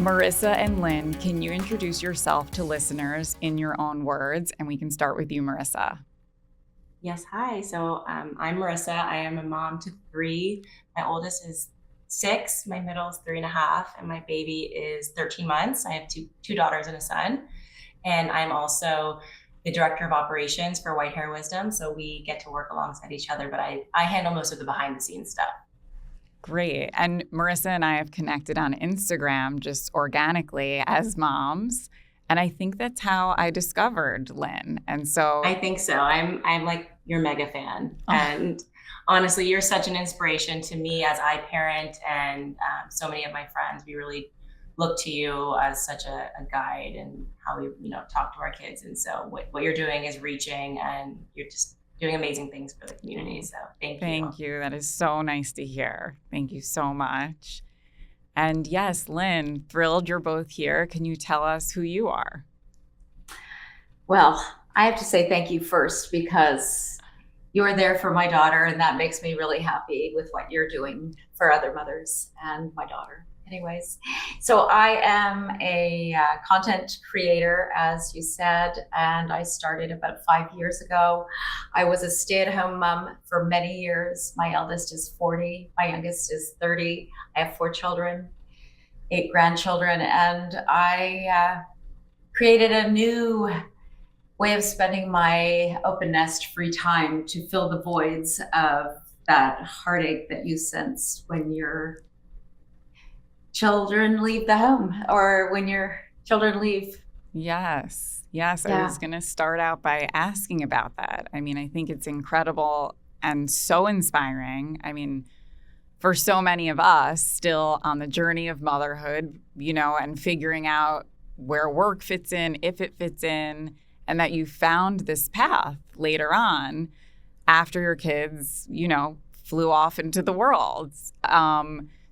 Marissa and Lynn, can you introduce yourself to listeners in your own words? And we can start with you, Marissa. Yes, hi. So I'm Marissa. I am a mom to three. My oldest is 6, my middle is 3.5, and my baby is 13 months. I have two daughters and a son. And I'm also the director of operations for White Hair Wisdom. So we get to work alongside each other, but I handle most of the behind the scenes stuff. Great. And Marissa and I have connected on Instagram just organically as moms. And I think that's how I discovered Lynn. And so I think so. I'm like your mega fan. And honestly, you're such an inspiration to me as I parent and so many of my friends. We really look to you as such a guide and how we, talk to our kids. And so what you're doing is reaching, and you're just doing amazing things for the community. So thank you. Thank you. That is so nice to hear. Thank you so much. And yes, Lynn, thrilled you're both here. Can you tell us who you are? Well, I have to say thank you first because you're there for my daughter, and that makes me really happy with what you're doing for other mothers and my daughter. Anyways, so I am a content creator, as you said, and I started about 5 years ago. I was a stay-at-home mom for many years. My eldest is 40, my youngest is 30. I have 4 children, 8 grandchildren, and I created a new way of spending my open nest free time to fill the voids of that heartache that you sense when your children leave the home or when your children leave. Yes. I Yeah. was going to start out by asking about that. I mean, I think it's incredible and so inspiring. I mean, for so many of us still on the journey of motherhood, and figuring out where work fits in, if it fits in, and that you found this path later on after your kids, flew off into the world.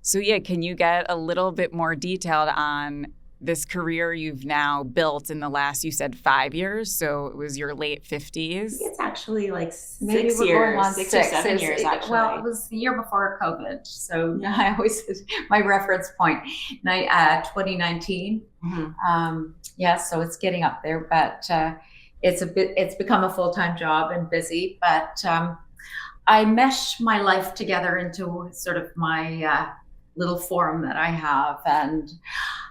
So yeah, can you get a little bit more detailed on this career you've now built in the last, you said 5 years, so it was your late 50s? It's actually like Maybe 6 we're years, going on 6 or 7 years actually. Well, it was the year before COVID, so I always my reference point. 2019. Mm-hmm. So it's getting up there, but it's become a full-time job and busy. But I mesh my life together into sort of my little forum that I have, and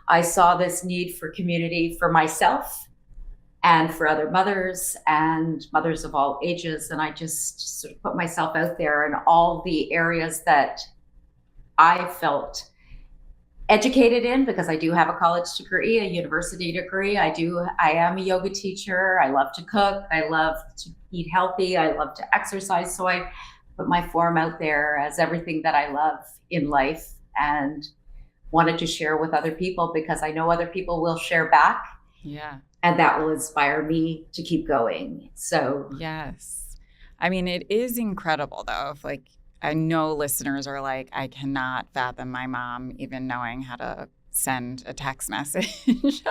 I saw this need for community for myself and for other mothers and mothers of all ages, and I just sort of put myself out there in all the areas that I felt educated in, because I do have a college degree, a university degree. I am a yoga teacher. I love to cook. I love to eat healthy. I love to exercise. So I put my forum out there as everything that I love in life, and wanted to share with other people because I know other people will share back. Yeah. And that will inspire me to keep going. So yes. I mean, it is incredible though. If I know listeners are like, I cannot fathom my mom even knowing how to send a text message.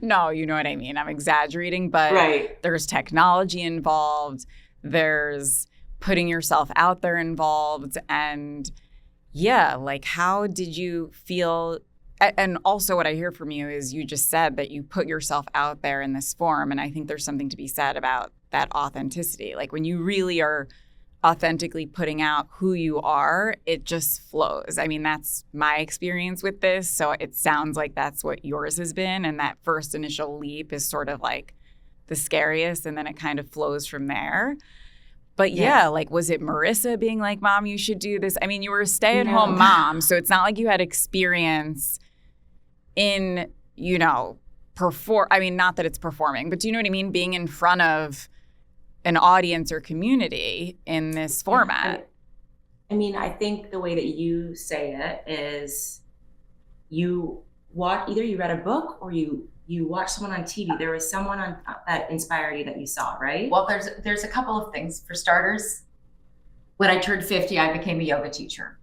No, you know what I mean? I'm exaggerating, but right. There's technology involved. There's putting yourself out there involved. And yeah, how did you feel? And also what I hear from you is you just said that you put yourself out there in this form. And I think there's something to be said about that authenticity. When you really are authentically putting out who you are, it just flows. I mean, that's my experience with this. So it sounds like that's what yours has been. And that first initial leap is sort of the scariest. And then it kind of flows from there. But yeah, was it Marissa being like, Mom, you should do this? I mean, you were a stay-at-home mom, so it's not like you had experience in, I mean, not that it's performing, but do you know what I mean? Being in front of an audience or community in this format. I mean, I think the way that you say it is either you read a book or you watched someone on TV. There was someone on that inspired you that you saw, right? Well, there's a couple of things. For starters, when I turned 50, I became a yoga teacher.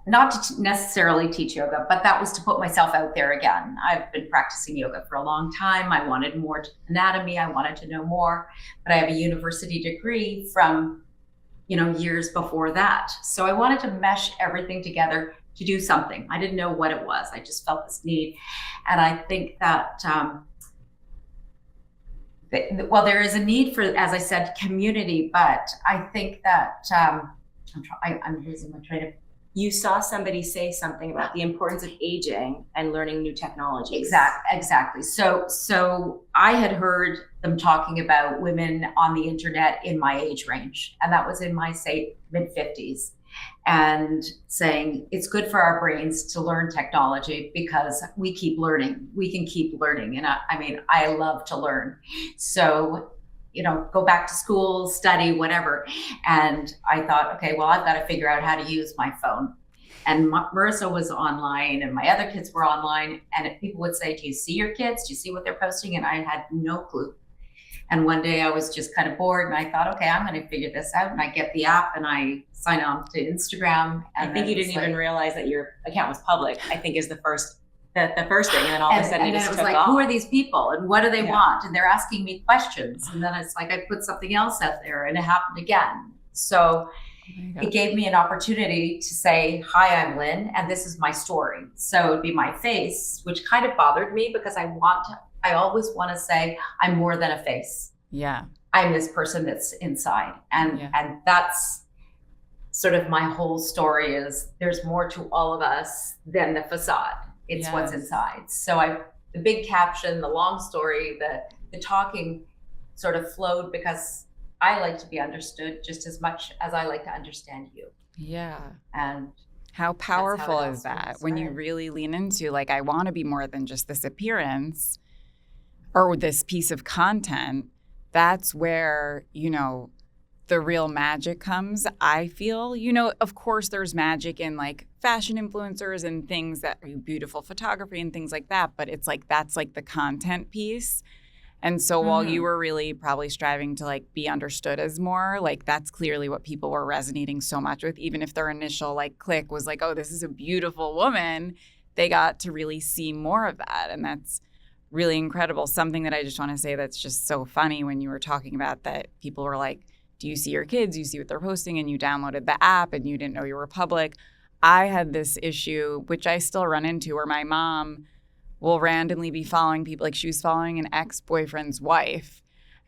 Not to necessarily teach yoga, but that was to put myself out there again. I've been practicing yoga for a long time. I wanted more anatomy. I wanted to know more, but I have a university degree from, years before that. So I wanted to mesh everything together to do something. I didn't know what it was. I just felt this need. And I think that, well, there is a need for, as I said, community, but I think that I'm losing my train of. You saw somebody say something about the importance of aging and learning new technologies. Exactly. So I had heard them talking about women on the internet in my age range, and that was in my, say, mid-50s, and saying it's good for our brains to learn technology because we keep learning. We can keep learning. And I mean, I love to learn. So, go back to school, study, whatever. And I thought, okay, well, I've got to figure out how to use my phone. And Marissa was online and my other kids were online. And people would say, do you see your kids? Do you see what they're posting? And I had no clue. And one day I was just kind of bored and I thought, okay, I'm going to figure this out. And I get the app and I sign on to Instagram. And I think you didn't even realize that your account was public, I think is the first thing. And then all of a sudden it just took off. Who are these people and what do they want? And they're asking me questions. And then it's like I put something else out there and it happened again. So it gave me an opportunity to say, hi, I'm Lynn, and this is my story. So it'd be my face, which kind of bothered me because I always want to say I'm more than a face. Yeah. I'm this person that's inside. And that's sort of my whole story is there's more to all of us than the facade. It's what's inside. So the big caption, the long story, the talking sort of flowed because I like to be understood just as much as I like to understand you. Yeah. And how powerful is that when you really lean into, like, I want to be more than just this appearance or this piece of content. That's where, the real magic comes, I feel. Of course, there's magic in like fashion influencers and things that are beautiful photography and things like that. But it's like that's like the content piece. And so while you were really probably striving to like be understood as more, like that's clearly what people were resonating so much with. Even if their initial like click was like, oh, this is a beautiful woman, they got to really see more of that. And that's really incredible. Something that I just want to say that's just so funny when you were talking about that people were like, do you see your kids? You see what they're posting, and you downloaded the app and you didn't know you were public. I had this issue, which I still run into, where my mom will randomly be following people. Like she was following an ex-boyfriend's wife.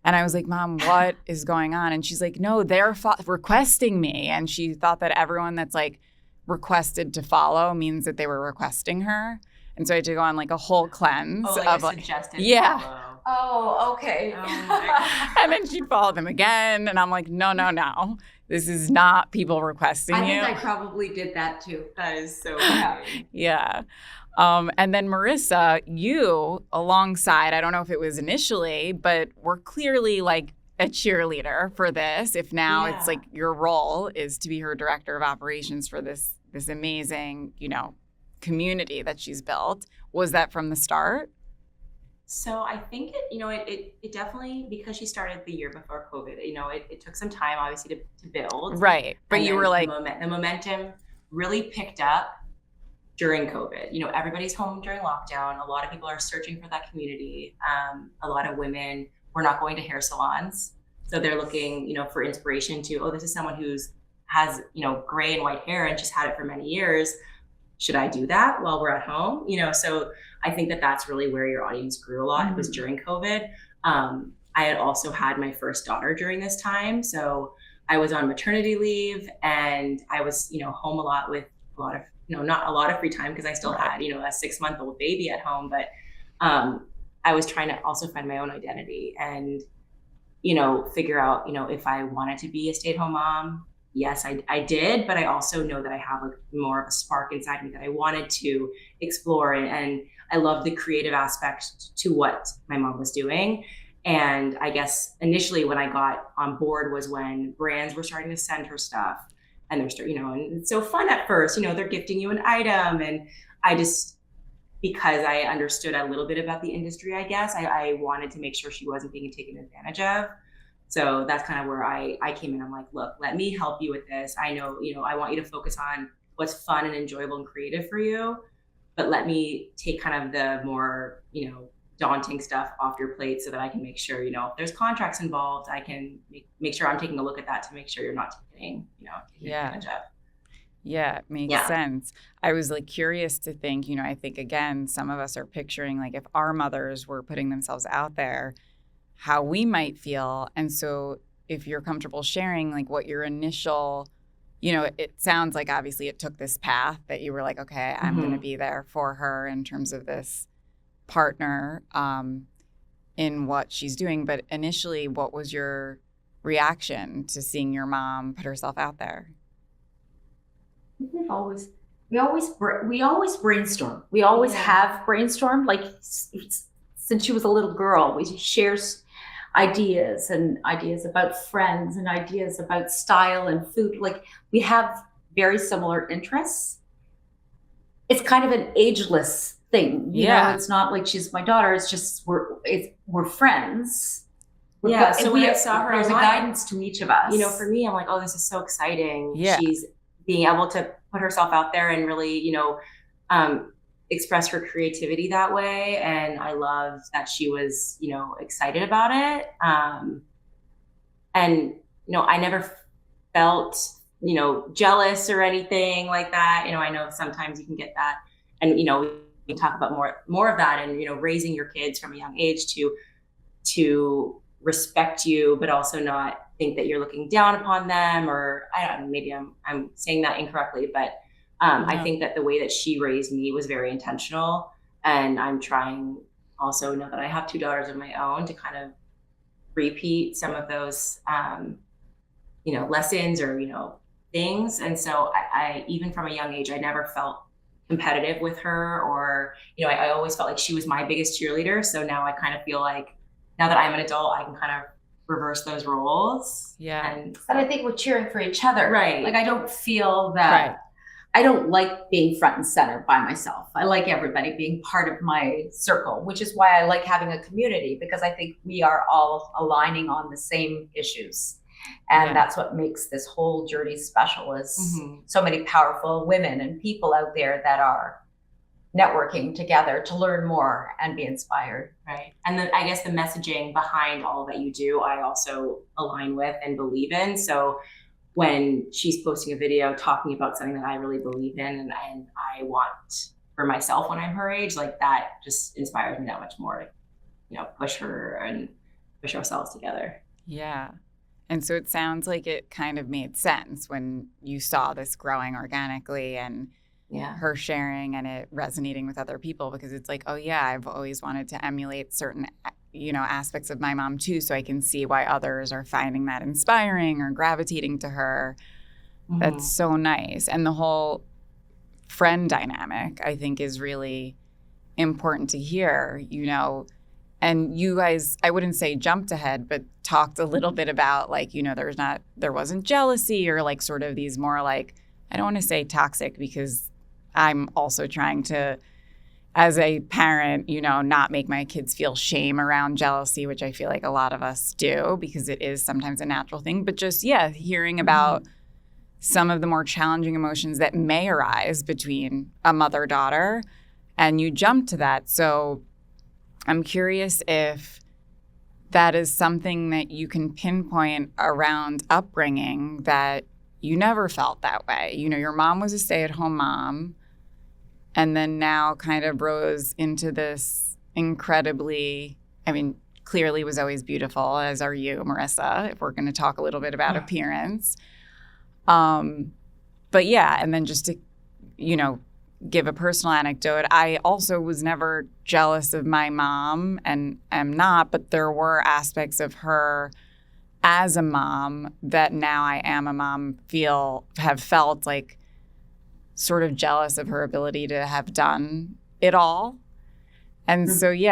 And I was like, Mom, what is going on? And she's like, no, they're requesting me. And she thought that everyone that's like requested to follow means that they were requesting her. And so I had to go on like a whole cleanse of like suggested follow. Oh, okay. Oh my God. And then she'd follow them again. And I'm like, no. This is not people requesting you. I think I probably did that too. That is so funny. Yeah. And then Marissa, you alongside, I don't know if it was initially, but we're clearly like a cheerleader for this. If now it's like your role is to be her director of operations for this amazing, community that she's built. Was that from the start? So I think it definitely, because she started the year before COVID, it took some time obviously to build. Right. But you were like, the momentum really picked up during COVID. Everybody's home during lockdown. A lot of people are searching for that community. A lot of women were not going to hair salons. So they're looking, for inspiration to, oh, this is someone has, gray and white hair and just had it for many years. Should I do that while we're at home? So I think that's really where your audience grew a lot. Mm-hmm. It was during COVID. I had also had my first daughter during this time. So I was on maternity leave and I was, home a lot with a lot of, not a lot of free time because I still had, a 6-month-old baby at home. But I was trying to also find my own identity and, figure out, if I wanted to be a stay-at-home mom. Yes, I did, but I also know that I have more of a spark inside me that I wanted to explore, and I love the creative aspect to what my mom was doing. And I guess initially when I got on board was when brands were starting to send her stuff, and they're and it's so fun at first, they're gifting you an item, and I just, because I understood a little bit about the industry, I guess I wanted to make sure she wasn't being taken advantage of. So that's kind of where I came in. I'm like, look, let me help you with this. I know, I want you to focus on what's fun and enjoyable and creative for you, but let me take kind of the more, daunting stuff off your plate so that I can make sure, if there's contracts involved, I can make sure I'm taking a look at that to make sure you're not taking advantage of. Yeah, it makes sense. I was like curious to think, I think again, some of us are picturing like if our mothers were putting themselves out there, how we might feel. And so if you're comfortable sharing like what your initial, it sounds like obviously it took this path that you were like, okay, I'm going to be there for her in terms of this partner in what she's doing. But initially, what was your reaction to seeing your mom put herself out there? We always brainstorm. We always have brainstormed. Like since she was a little girl, we share ideas and ideas about friends and ideas about style and food. Like we have very similar interests. It's kind of an ageless thing, you know. It's not like she's my daughter. It's just we're friends. So when I saw her, there's a guidance to each of us. For me, I'm like, oh, this is so exciting. Yeah. She's being able to put herself out there and really, express her creativity that way. And I love that she was, excited about it. And, I never felt, jealous or anything like that. I know sometimes you can get that. And, we can talk about more of that and, raising your kids from a young age to respect you, but also not think that you're looking down upon them, or I don't know, maybe I'm saying that incorrectly, but I think that the way that she raised me was very intentional. And I'm trying also, now that I have 2 daughters of my own, to kind of repeat some of those, lessons or, things. And so I even from a young age, I never felt competitive with her, or, I always felt like she was my biggest cheerleader. So now I kind of feel like now that I'm an adult, I can kind of reverse those roles. Yeah. And I think we're cheering for each other. Right. Like I don't feel that I don't like being front and center by myself. I like everybody being part of my circle, which is why I like having a community, because I think we are all aligning on the same issues. And that's what makes this whole journey special, is so many powerful women and people out there that are networking together to learn more and be inspired. Right. And then I guess the messaging behind all that you do, I also align with and believe in. So when she's posting a video talking about something that I really believe in and I want for myself when I'm her age, like that just inspires me that much more to, push her and push ourselves together. Yeah. And so it sounds like it kind of made sense when you saw this growing organically and her sharing and it resonating with other people, because it's like, oh yeah, I've always wanted to emulate certain, aspects of my mom too, so I can see why others are finding that inspiring or gravitating to her. That's so nice. And the whole friend dynamic, I think, is really important to hear, and you guys, I wouldn't say jumped ahead, but talked a little bit about like, there wasn't jealousy or like sort of these more like, I don't want to say toxic, because I'm also trying to, as a parent, not make my kids feel shame around jealousy, which I feel like a lot of us do, because it is sometimes a natural thing. But just, hearing about some of the more challenging emotions that may arise between a mother-daughter, and you jump to that. So I'm curious if that is something that you can pinpoint around upbringing, that you never felt that way. Your mom was a stay-at-home mom, and then now kind of rose into this incredibly, clearly was always beautiful, as are you, Marissa, if we're going to talk a little bit about appearance. But and then just to, give a personal anecdote, I also was never jealous of my mom and am not, but there were aspects of her as a mom that now I am a mom have felt like sort of jealous of her ability to have done it all. And so, we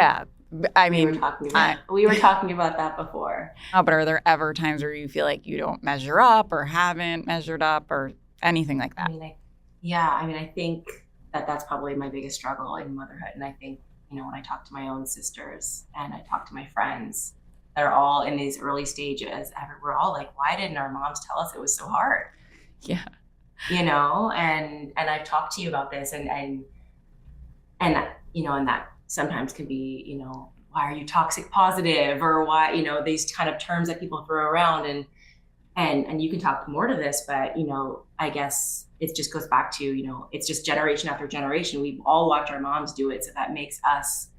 were talking about that before. But are there ever times where you feel like you don't measure up or haven't measured up or anything like that? I think that's probably my biggest struggle in motherhood. And I think, when I talk to my own sisters and I talk to my friends that are all in these early stages, we're all like, why didn't our moms tell us it was so hard? Yeah. And I've talked to you about this and that sometimes can be, why are you toxic positive, or why, these kind of terms that people throw around, and you can talk more to this, but, I guess it just goes back to, you know, it's just generation after generation. We've all watched our moms do it. So that makes us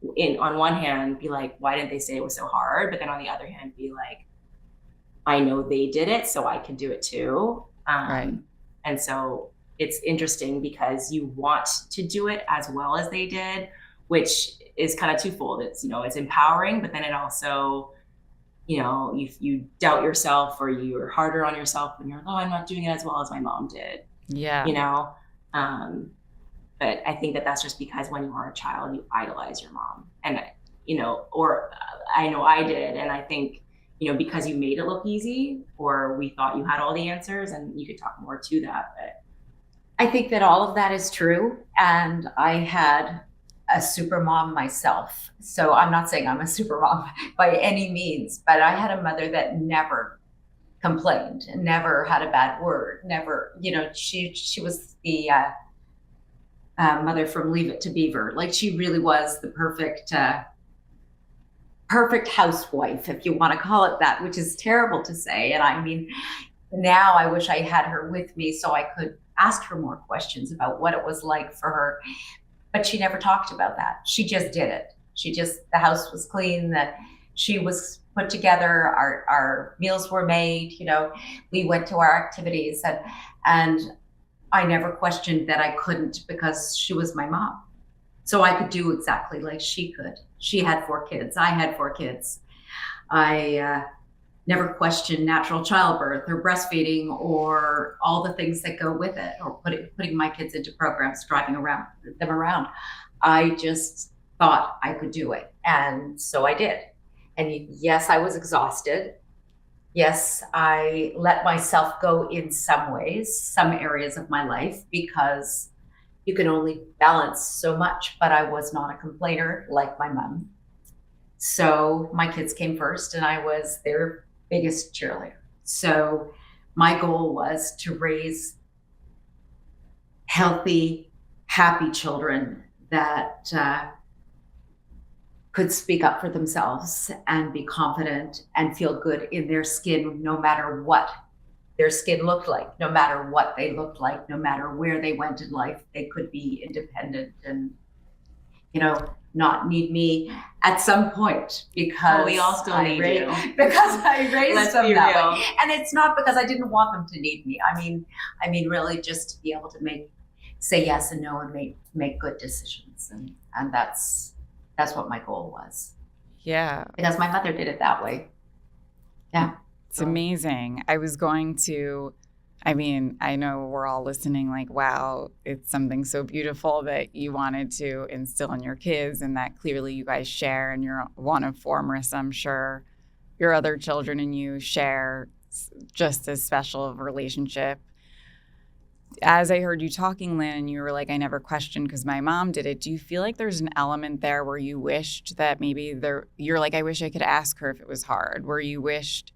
on one hand, be like, why didn't they say it was so hard? But then on the other hand, be like, I know they did it, so I can do it too. Right. And so it's interesting because you want to do it as well as they did, which is kind of twofold. It's, you know, it's empowering, but then it also, you know, you doubt yourself, or you're harder on yourself when you're like, oh, I'm not doing it as well as my mom did. Yeah. You know, but I think that that's just because when you are a child, you idolize your mom, and, you know, or I know I did. And I think, you know, because you made it look easy, or we thought you had all the answers, and you could talk more to that. But I think that all of that is true. And I had a super mom myself. So I'm not saying I'm a super mom by any means, but I had a mother that never complained and never had a bad word. Never, you know, she was the mother from Leave It to Beaver. Like, she really was the perfect housewife, if you want to call it that, which is terrible to say. And I mean, now I wish I had her with me so I could ask her more questions about what it was like for her. But she never talked about that. She just did it. The house was clean, that she was put together, our meals were made, you know, we went to our activities, and I never questioned that I couldn't, because she was my mom. So I could do exactly like she could. She had 4 kids. I had 4 kids. I never questioned natural childbirth or breastfeeding or all the things that go with it, or putting my kids into programs, driving them around. I just thought I could do it. And so I did. And yes, I was exhausted. Yes, I let myself go in some ways, some areas of my life, because you can only balance so much, but I was not a complainer like my mom. So my kids came first, and I was their biggest cheerleader. So my goal was to raise healthy, happy children that could speak up for themselves and be confident and feel good in their skin, no matter what their skin looked like, no matter what they looked like, no matter where they went in life. They could be independent and, you know, not need me at some point, because we all still need you. Because I raised Let's them be that real. way. And it's not because I didn't want them to need me. I mean, really just to be able to say yes and no, and make good decisions. And that's what my goal was. Yeah. Because my mother did it that way. Yeah. It's amazing. I know we're all listening like, wow, it's something so beautiful that you wanted to instill in your kids, and that clearly you guys share, and you're one of 4, Marissa. I'm sure your other children and you share just as special of a relationship. As I heard you talking, Lynn, and you were like, I never questioned because my mom did it. Do you feel like there's an element there where you wished that maybe you're like, I wish I could ask her if it was hard, where you wished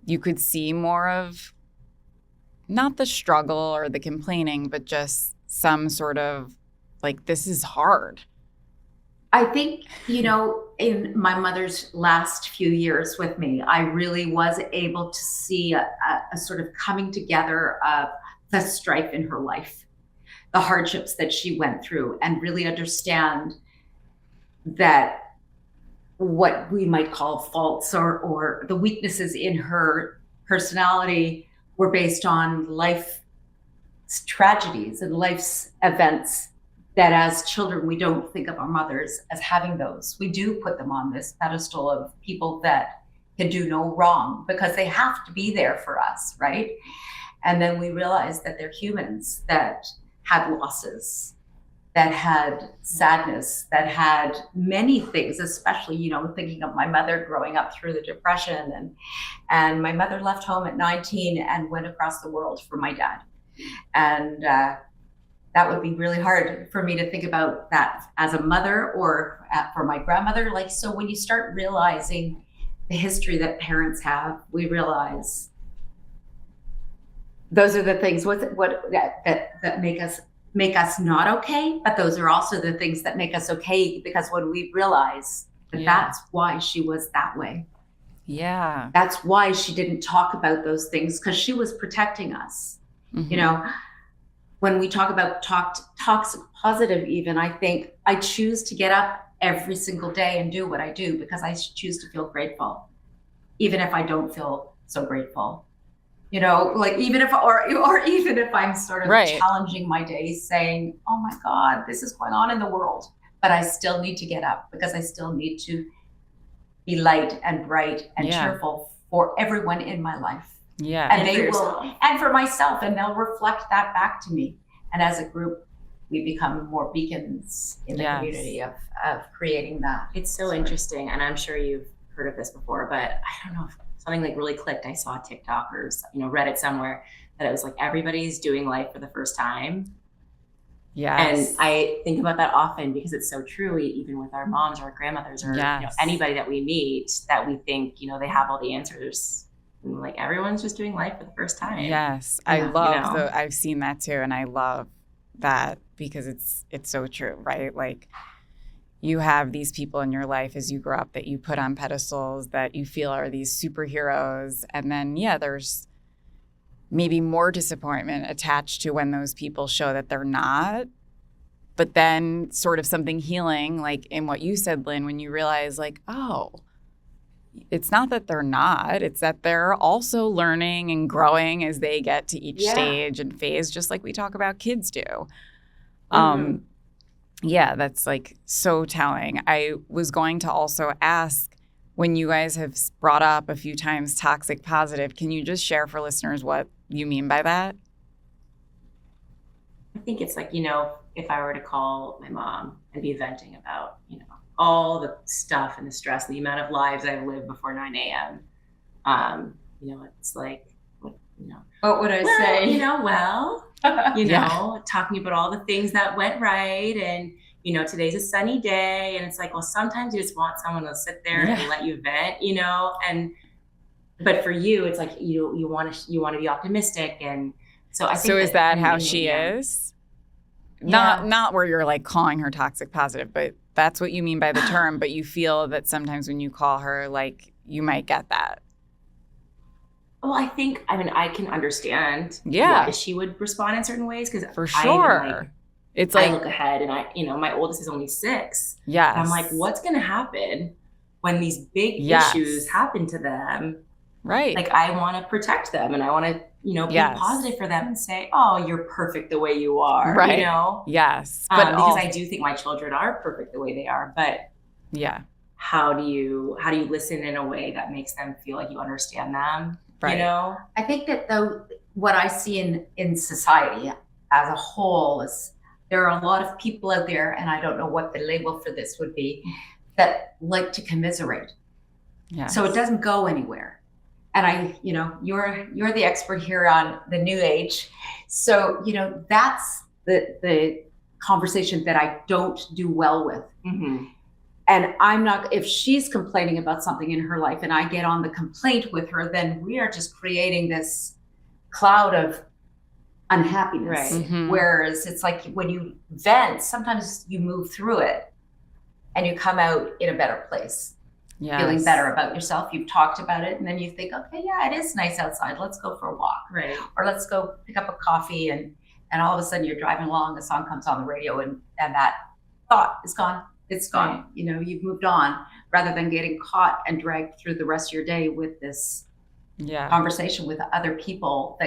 you could see more of not the struggle or the complaining, but just some sort of like, this is hard? I think, you know, in my mother's last few years with me, I really was able to see a sort of coming together of the strife in her life, the hardships that she went through, and really understand that what we might call faults or the weaknesses in her personality were based on life's tragedies and life's events, that as children, we don't think of our mothers as having those. We do put them on this pedestal of people that can do no wrong because they have to be there for us, right? And then we realize that they're humans that had losses, that had sadness, that had many things, especially, you know, thinking of my mother growing up through the Depression. And my mother left home at 19 and went across the world for my dad. And that would be really hard for me to think about that as a mother or for my grandmother. Like, so when you start realizing the history that parents have, we realize those are the things that make us not okay, but those are also the things that make us okay, because when we realize that that's why she was that way. Yeah. That's why she didn't talk about those things, because she was protecting us. You know, when we talk about toxic positive, even, I think I choose to get up every single day and do what I do because I choose to feel grateful, even if I don't feel so grateful. You know, like even if, or even if I'm sort of challenging my day saying, oh my God, this is going on in the world, but I still need to get up because I still need to be light and bright and cheerful for everyone in my life. Yeah. And they will, and for myself, and they'll reflect that back to me. And as a group, we become more beacons in the community of creating that. It's so interesting. And I'm sure you've heard of this before, but I don't know if something like really clicked. I saw TikTok or, read it somewhere that it was like, everybody's doing life for the first time. Yes. And I think about that often because it's so true, even with our moms or our grandmothers or anybody that we meet that we think, they have all the answers. And like everyone's just doing life for the first time. Yes. I love I've seen that too. And I love that because it's so true, right? Like you have these people in your life as you grow up that you put on pedestals that you feel are these superheroes. And then, there's maybe more disappointment attached to when those people show that they're not. But then sort of something healing, like in what you said, Lynn, when you realize like, oh, it's not that they're not, it's that they're also learning and growing as they get to each stage and phase, just like we talk about kids do. That's like so telling. I was going to also ask, when you guys have brought up a few times toxic positive, can you just share for listeners what you mean by that? I think it's like, if I were to call my mom and be venting about, all the stuff and the stress and the amount of lives I've lived before 9 a.m. It's like, what would I say? Talking about all the things that went right. And, today's a sunny day. And it's like, well, sometimes you just want someone to sit there and let you vent, but for you, it's like, you want to be optimistic. And so I think so is that how she is? Not where you're like calling her toxic positive, but that's what you mean by the term. But you feel that sometimes when you call her, like you might get that. Well, I can understand why she would respond in certain ways because for sure, it's like I look ahead and my oldest is only 6. Yeah, I'm like, what's going to happen when these big issues happen to them? Right. Like I want to protect them and I want to be positive for them and say, oh, you're perfect the way you are. Right. Yes. But because I do think my children are perfect the way they are. But how do you listen in a way that makes them feel like you understand them? Right. I think that though what I see in society as a whole is there are a lot of people out there, and I don't know what the label for this would be, that like to commiserate. Yeah. So it doesn't go anywhere. And you're the expert here on the new age. So, that's the conversation that I don't do well with. Mm-hmm. And I'm not, if she's complaining about something in her life and I get on the complaint with her, then we are just creating this cloud of unhappiness. Right. Mm-hmm. Whereas it's like when you vent, sometimes you move through it and you come out in a better place. Yes. Feeling better about yourself. You've talked about it and then you think, okay, it is nice outside. Let's go for a walk. Right. Or let's go pick up a coffee and all of a sudden you're driving along, a song comes on the radio and that thought is gone. It's gone. Right. You've moved on rather than getting caught and dragged through the rest of your day with this conversation with other people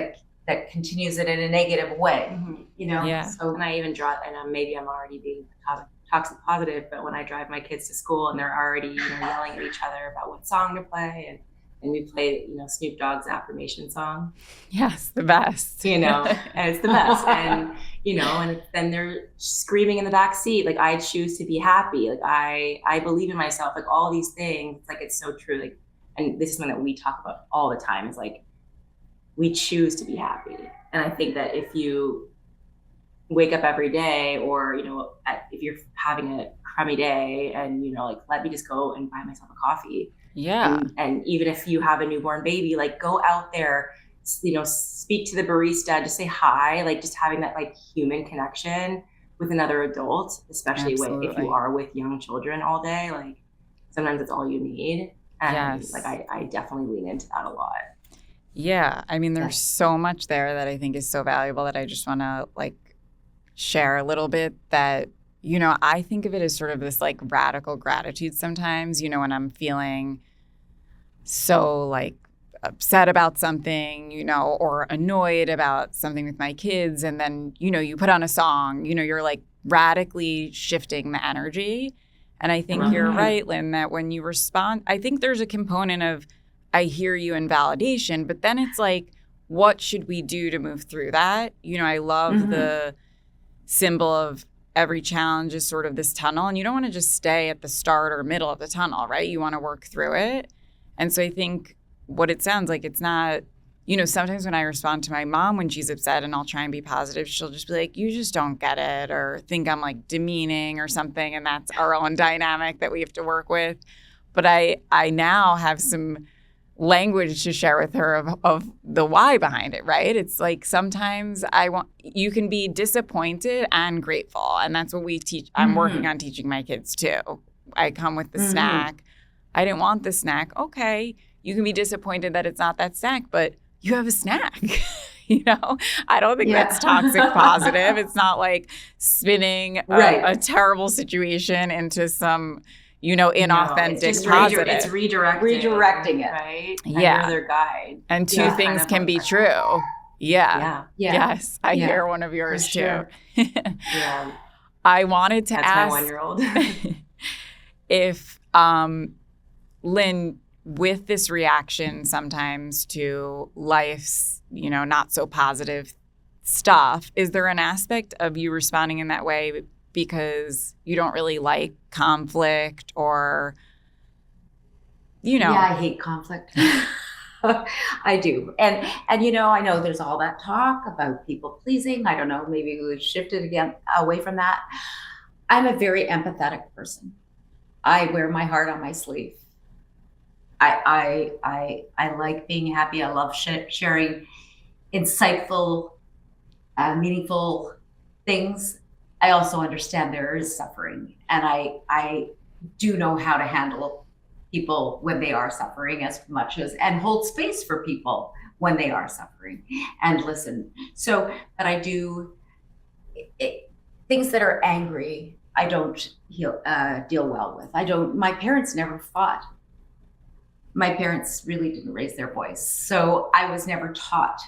that continues it in a negative way. Mm-hmm. So, and I even draw, and maybe I'm already being toxic positive, but when I drive my kids to school and they're already yelling at each other about what song to play, and we play Snoop Dogg's affirmation song. Yes, the best. And it's the best. And and then they're screaming in the back seat like, I choose to be happy, like I believe in myself, like all these things. It's like, it's so true. Like, and this is something that we talk about all the time, is like we choose to be happy. And I think that if you wake up every day, or if you're having a crummy day and like, let me just go and buy myself a coffee, and even if you have a newborn baby, like go out there, speak to the barista, just say hi, like just having that like human connection with another adult, especially if you are with young children all day, like sometimes it's all you need. And like I definitely lean into that a lot. Yeah. I mean, there's Yes. so much there that I think is so valuable that I just want to like share a little bit that, I think of it as sort of this like radical gratitude sometimes, when I'm feeling so like upset about something, or annoyed about something with my kids. And then, you put on a song, you're like radically shifting the energy. And I think you're right, Lynn, that when you respond, I think there's a component of I hear you in validation, but then it's like, what should we do to move through that? I love the symbol of every challenge is sort of this tunnel, and you don't want to just stay at the start or middle of the tunnel, right? You want to work through it. And so I think what it sounds like, it's not, sometimes when I respond to my mom when she's upset and I'll try and be positive, she'll just be like, you just don't get it, or think I'm like demeaning or something. And that's our own dynamic that we have to work with. But I now have some language to share with her of the why behind it, right? It's like sometimes you can be disappointed and grateful. And that's what we teach. I'm working on teaching my kids too. I come with the snack. I didn't want the snack. Okay. You can be disappointed that it's not that snack, but you have a snack. I don't think that's toxic positive. It's not like spinning a terrible situation into some, inauthentic it's positive. It's redirecting it. Right? Yeah. And you're their guide. And two things can be true. Yeah. Yes. I hear one of yours too. Yeah. I wanted to That's ask my 1-year-old. if, Lynn, with this reaction sometimes to life's, not so positive stuff, is there an aspect of you responding in that way because you don't really like conflict or, Yeah, I hate conflict. I do. And I know there's all that talk about people pleasing. I don't know, maybe we've shifted again away from that. I'm a very empathetic person. I wear my heart on my sleeve. I like being happy. I love sharing insightful, meaningful things. I also understand there is suffering, and I do know how to handle people when they are suffering as much as, and hold space for people when they are suffering and listen. So, but I do things that are angry, I don't deal well with. My parents never fought. My parents really didn't raise their voice. So I was never taught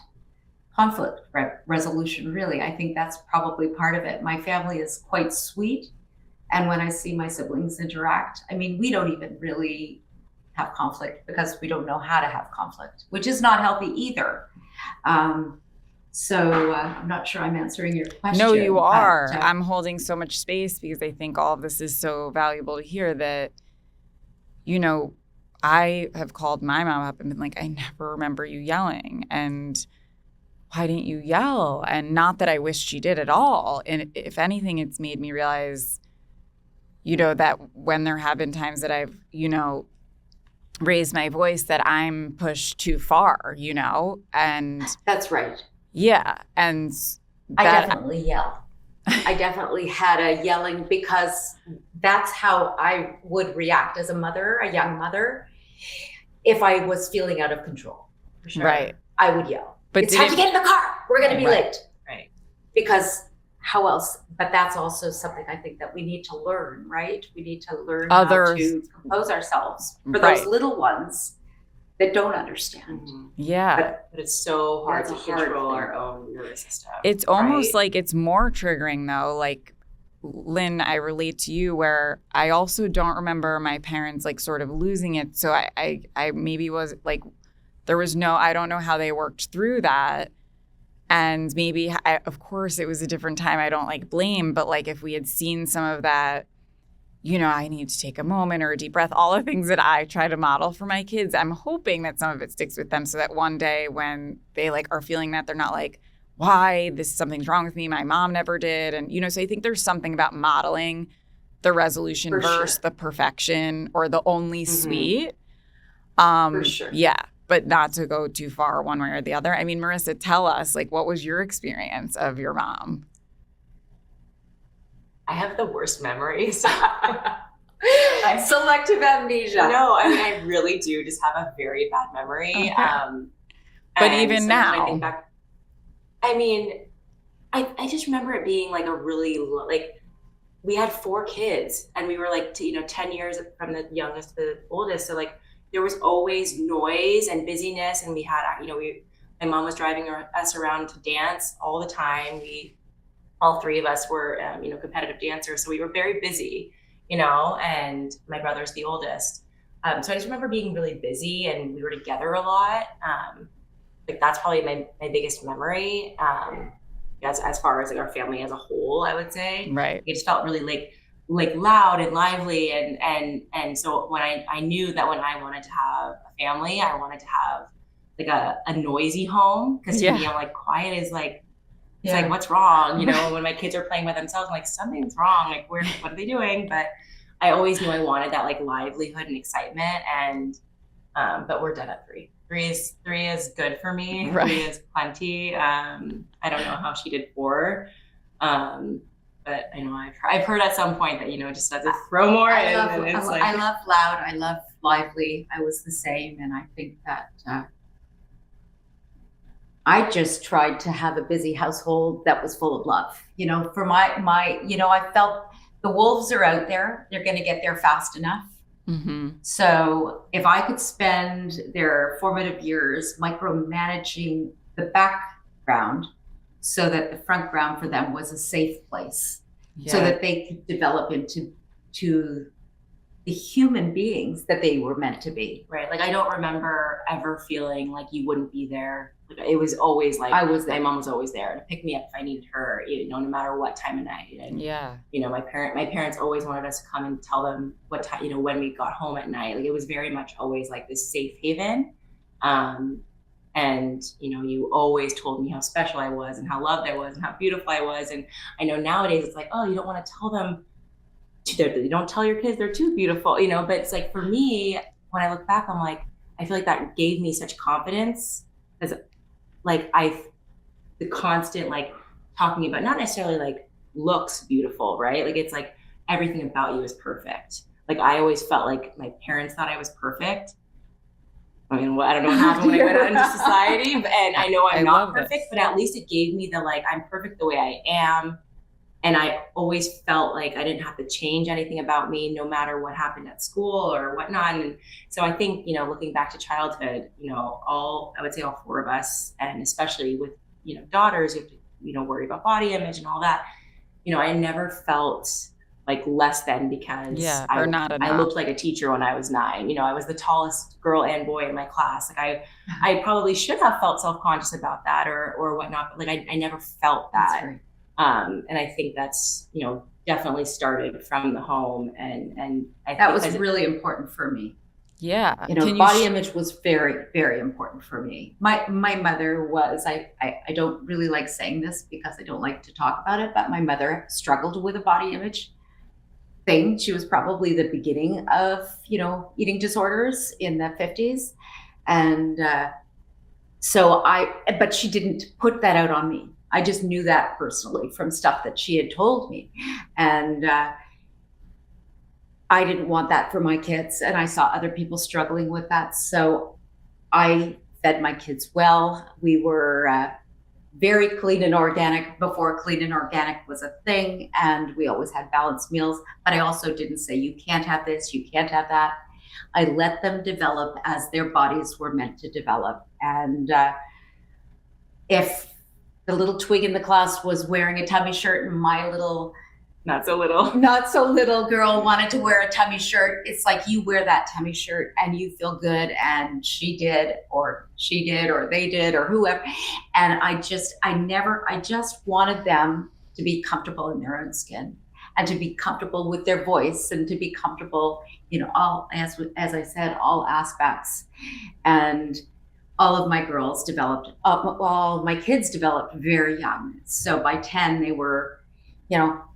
conflict resolution, really. I think that's probably part of it. My family is quite sweet. And when I see my siblings interact, we don't even really have conflict because we don't know how to have conflict, which is not healthy either. So I'm not sure I'm answering your question. No, you are. I'm holding so much space because I think all of this is so valuable to hear that, I have called my mom up and been like, I never remember you yelling. And why didn't you yell? And not that I wish she did at all. And if anything, it's made me realize, that when there have been times that I've, raised my voice, that I'm pushed too far, and that's right. Yeah. And I definitely yell. I definitely had a yelling because that's how I would react as a mother, a young mother, if I was feeling out of control. For sure. Right. I would yell. But it's time to get in the car. We're going to be late. Right. Because how else? But that's also something I think that we need to learn, right? We need to learn how to compose ourselves for those little ones that don't understand. Yeah. But it's so hard to control our own nervous system. It's almost like it's more triggering though. Like, Lynn, I relate to you where I also don't remember my parents like sort of losing it. So I maybe was like, I don't know how they worked through that. And maybe, of course, it was a different time. I don't like blame, but like if we had seen some of that, I need to take a moment or a deep breath, all the things that I try to model for my kids, I'm hoping that some of it sticks with them so that one day when they like are feeling that, they're not like, why? Something's wrong with me. My mom never did. And, so I think there's something about modeling the resolution versus the perfection or the only sweet. For sure. Yeah. But not to go too far one way or the other. Marissa, tell us, like, what was your experience of your mom? I have the worst memories. Selective amnesia. No, I really do just have a very bad memory. Okay. But And even so now, when I think back, I mean, I just remember it being like a really like we had 4 kids and we were like 10 years from the youngest to the oldest, so like there was always noise and busyness, and we had my mom was driving us around to dance all the time. We all 3 of us were competitive dancers, so we were very busy, and my brother's the oldest. So I just remember being really busy and we were together a lot. Like that's probably my biggest memory. As far as like our family as a whole, I would say. right. It just felt really like loud and lively, and so when I knew that when I wanted to have a family, I wanted to have like a noisy home, because to me, I'm like, quiet is like, it's like, what's wrong? When my kids are playing by themselves, I'm like, something's wrong. Like, what are they doing? But I always knew I wanted that like livelihood and excitement. And but we're done at 3. Three is good for me. Right. 3 is plenty. I don't know how she did 4. But I know I've heard at some point that just have to throw more in. I love loud. I love lively. I was the same, and I think that I just tried to have a busy household that was full of love. For my I felt the wolves are out there. They're going to get there fast enough. Mm-hmm. So if I could spend their formative years micromanaging the background so that the front ground for them was a safe place, so that they could develop into the human beings that they were meant to be. Right. Like I don't remember ever feeling like you wouldn't be there. Like, it was always like I was there. My mom was always there to pick me up if I needed her, no matter what time of night. And my parents always wanted us to come and tell them what time, when we got home at night. Like it was very much always like this safe haven. And you always told me how special I was and how loved I was and how beautiful I was. And I know nowadays it's like, oh, you don't want to tell them. You don't tell your kids they're too beautiful, but it's like, for me, when I look back, I'm like, I feel like that gave me such confidence, because like the constant like talking about, not necessarily like looks beautiful, right? Like it's like everything about you is perfect. Like I always felt like my parents thought I was perfect. I mean, I don't know what happened when I went out into society, and I know I'm not perfect, but at least it gave me the like, I'm perfect the way I am. And I always felt like I didn't have to change anything about me, no matter what happened at school or whatnot. And so I think, looking back to childhood, I would say all 4 of us, and especially with, daughters, you have to, worry about body image and all that. I never felt like less than, because or not enough. I looked like a teacher when I was 9. I was the tallest girl and boy in my class. Like I probably should have felt self-conscious about that or whatnot, but like I never felt that. Right. And I think that's, definitely started from the home. And I that was really important for me. Yeah. Body image was very, very important for me. My mother was, I don't really like saying this because I don't like to talk about it, but my mother struggled with a body image thing. She was probably the beginning of, eating disorders in the 50s. And but she didn't put that out on me. I just knew that personally from stuff that she had told me. And I didn't want that for my kids. And I saw other people struggling with that. So I fed my kids well. We were very clean and organic before clean and organic was a thing. And we always had balanced meals. But I also didn't say, you can't have this, you can't have that. I let them develop as their bodies were meant to develop. And if the little twig in the class was wearing a tummy shirt and my little not so little girl wanted to wear a tummy shirt, it's like, you wear that tummy shirt and you feel good, and she did or they did or whoever. And I just wanted them to be comfortable in their own skin and to be comfortable with their voice and to be comfortable, all, as I said, all aspects. And all of my girls developed, all my kids developed very young. So by 10, they were,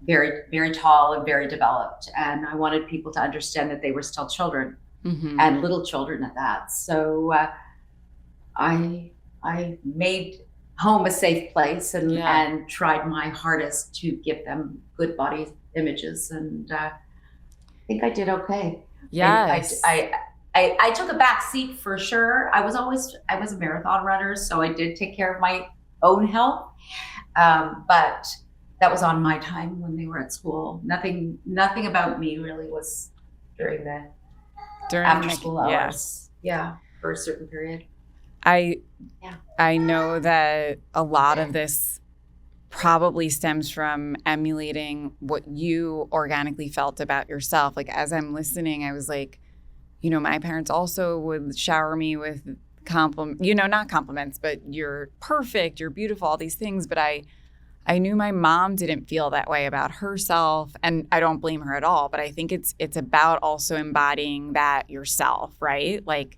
very, very tall and very developed. And I wanted people to understand that they were still children, and little children at that. So I made home a safe place and tried my hardest to give them good body images. And I think I did okay. Yes. I took a back seat for sure. I was a marathon runner, so I did take care of my own health. But that was on my time when they were at school. Nothing about me really was during the after school hours. Yeah, for a certain period. I know that a lot of this probably stems from emulating what you organically felt about yourself. Like, as I'm listening, I was like, my parents also would shower me with not compliments, but you're perfect, you're beautiful, all these things. But I knew my mom didn't feel that way about herself, and I don't blame her at all. But I think it's about also embodying that yourself, right? Like,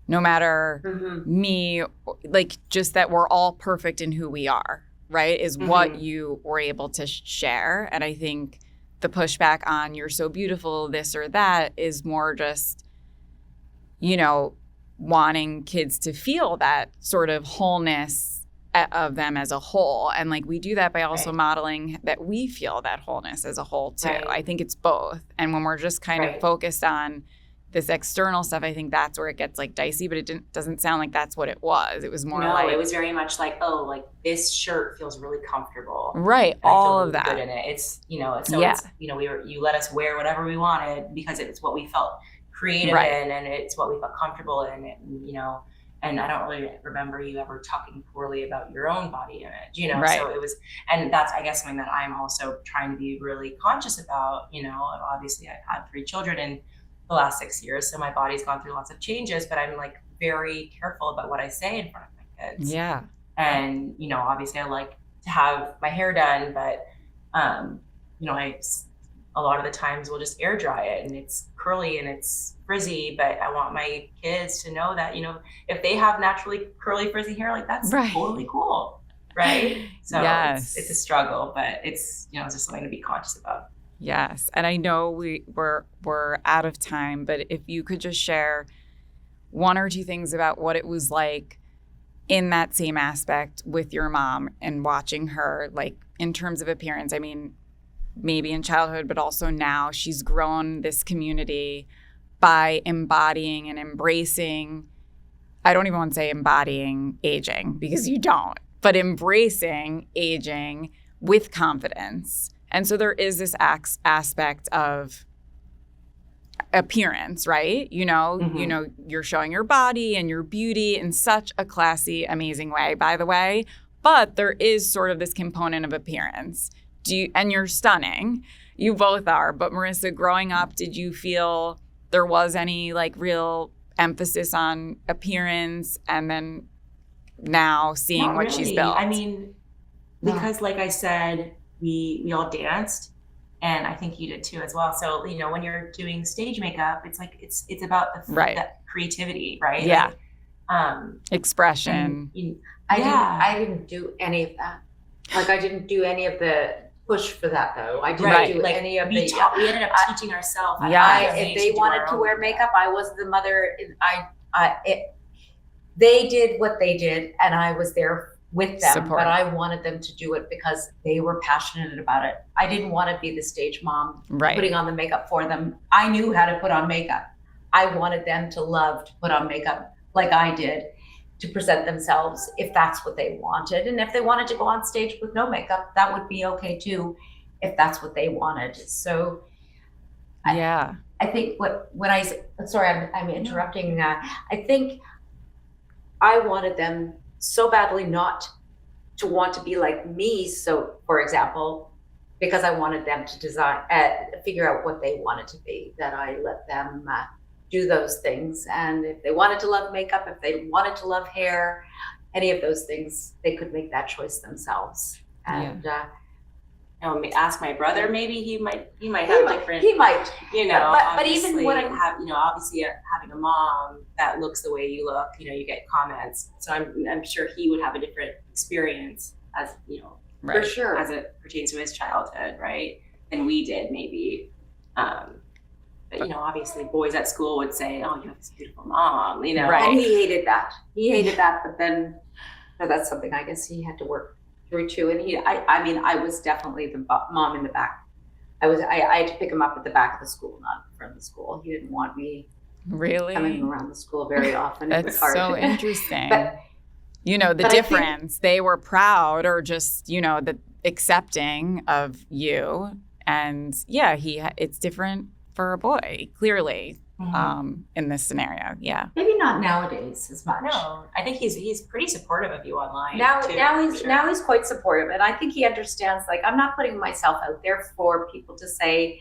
no matter me, like, just that we're all perfect in who we are, right, is what you were able to share. And I think the pushback on you're so beautiful, this or that, is more just, wanting kids to feel that sort of wholeness of them as a whole. And like, we do that by also modeling that we feel that wholeness as a whole too. Right. I think it's both. And when we're just kind of focused on this external stuff, I think that's where it gets like dicey, but it doesn't sound like that's what it was. It was more it was very much like, oh, like this shirt feels really comfortable. Right. All of that. Good in it. It's, it's, you let us wear whatever we wanted because it's what we felt creative in, and it's what we felt comfortable in, and I don't really remember you ever talking poorly about your own body image, so it was, and that's, I guess, something that I'm also trying to be really conscious about. Obviously I've had 3 children in the last 6 years, so my body's gone through lots of changes, but I'm like very careful about what I say in front of my kids. Yeah. And, obviously I like to have my hair done, but, a lot of the times we'll just air dry it and it's curly and it's frizzy, but I want my kids to know that, if they have naturally curly frizzy hair, like that's totally cool. Right. So it's a struggle, but it's, it's just something to be conscious about. Yes. And I know we're out of time, but if you could just share 1 or 2 things about what it was like in that same aspect with your mom and watching her, like in terms of appearance. I mean, maybe in childhood, but also now she's grown this community by embodying and embracing, I don't even want to say embodying aging because you don't, but embracing aging with confidence. And so there is this aspect of appearance, right? You're showing your body and your beauty in such a classy, amazing way, by the way, but there is sort of this component of appearance. And you're stunning. You both are. But Marissa, growing up, did you feel there was any like real emphasis on appearance, and then now seeing Not what really. she's built? I mean, because like I said, we all danced, and I think you did too as well. So, when you're doing stage makeup, it's like it's about the creativity, right? Yeah. Like, expression. I didn't do any of that. Like, I didn't do any of the push for that, though. I didn't do any of we ended up teaching ourselves. If they wanted to wear makeup, I was the mother. They did what they did, and I was there with them. But I wanted them to do it because they were passionate about it. I didn't want to be the stage mom putting on the makeup for them. I knew how to put on makeup. I wanted them to love to put on makeup like I did, to present themselves if that's what they wanted. And if they wanted to go on stage with no makeup, that would be okay too, if that's what they wanted. So I think I'm interrupting. I think I wanted them so badly not to want to be like me. So for example, because I wanted them to figure out what they wanted to be, that I let them do those things. And if they wanted to love makeup, if they wanted to love hair, any of those things, they could make that choice themselves. And ask my brother, maybe he might have different. He might, but even when I have, obviously having a mom that looks the way you look, you get comments. So I'm sure he would have a different experience as for sure, as it pertains to his childhood, right? Than we did maybe. But obviously boys at school would say, oh, you have this beautiful mom, Right. And he hated that. But then that's something I guess he had to work through too. And I was definitely the mom in the back. I had to pick him up at the back of the school, not in front of the school. He didn't want me Really? coming around the school very often. It was That's hard. so interesting. But you know, the but I think- difference, they were proud or just, you know, the accepting of you. And yeah, it's different for a boy, clearly, in this scenario. Yeah. maybe not nowadays as much. No, I think he's pretty supportive of you online. Now too, he's for sure. now he's quite supportive, and I think he understands. Like, I'm not putting myself out there for people to say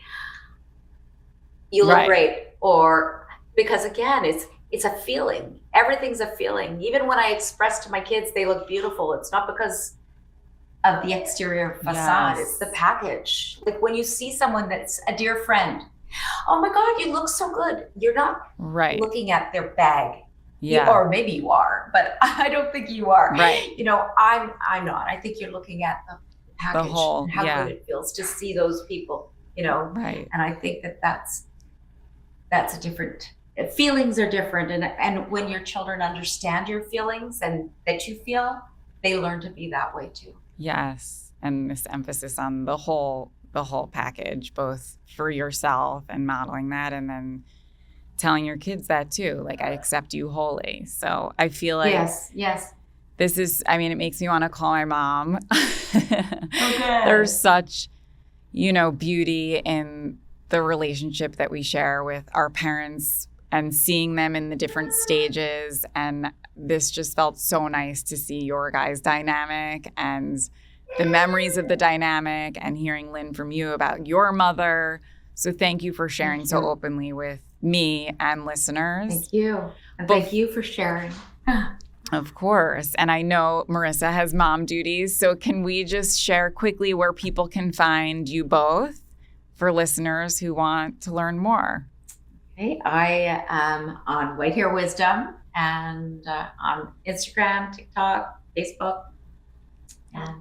you look Right. great, or because again, it's a feeling. Everything's a feeling. Even when I express to my kids they look beautiful, it's not because of the exterior facade. Yes. It's the package. Like when you see someone that's a dear friend, oh my God, you look so good. You're not Right. looking at their bag. Yeah. Or maybe you are, but I don't think you are. Right. You know, I'm not. I think you're looking at the package whole, and how yeah. good it feels to see those people, you know. Right. And I think that's a different, feelings are different, and when your children understand your feelings and that you feel, they learn to be that way too. Yes. And this emphasis on the whole package, both for yourself and modeling that, and then telling your kids that too. Like, I accept you wholly. So I feel like Yes. this is, I mean, it makes me want to call my mom. good. There's such, you know, beauty in the relationship that we share with our parents and seeing them in the different stages. And this just felt so nice to see your guys' dynamic and the memories of the dynamic, and hearing, Lynn, from you about your mother. So thank you for sharing so openly with me and listeners. Thank you. And But- thank you for sharing. Of course. And I know Marissa has mom duties. So can we just share quickly where people can find you both for listeners who want to learn more? Okay, I am on White Hair Wisdom and on Instagram, TikTok, Facebook.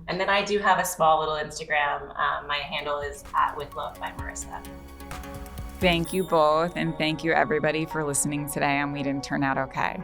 And then I do have a small little Instagram. My handle is @withlove by Marissa. Thank you both. And thank you, everybody, for listening today on We Didn't Turn Out Okay.